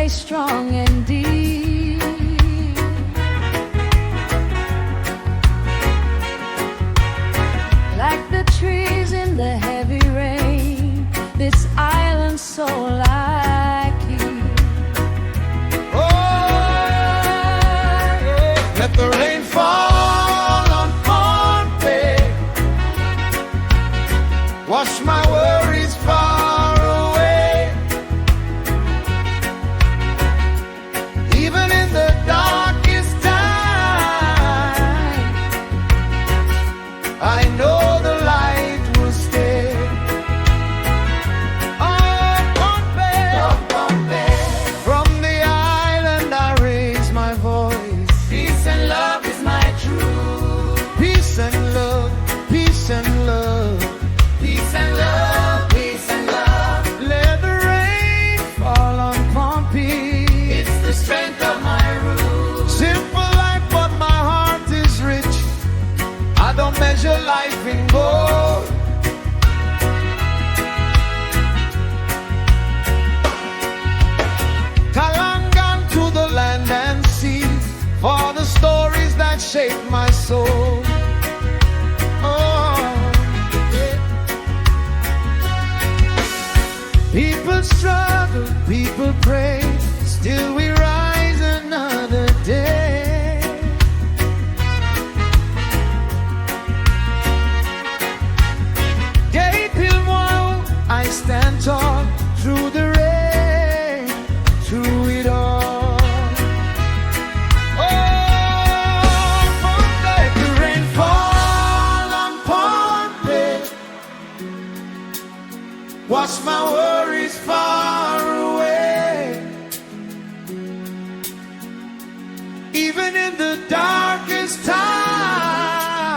stay strong and deep. Like the trees in the heavy rain, this island so like you. Oh, let the rain fall on Pohnpei, wash my worries far away. Even in the darkest time, I know the light will stay. Oh, Pohnpei, from the island I raise my voice. Peace and love is my truth. Peace and love, peace and love. Peace and love, peace and love. Let the rain fall on Pohnpei. It's the strength of my roots. Simple life, but my heart is rich. I don't measure life in gold. Kalangan to the land and sea, for the stories that shape my soul. Oh, yeah. People struggle, people pray, still we rise another day. Gaping-moi, I stand tall through the rain, through it all. Oh, let the rain fall on Pohnpei, wash my worries far away. Even in the darkest time,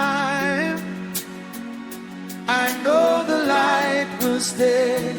I know the light will stay.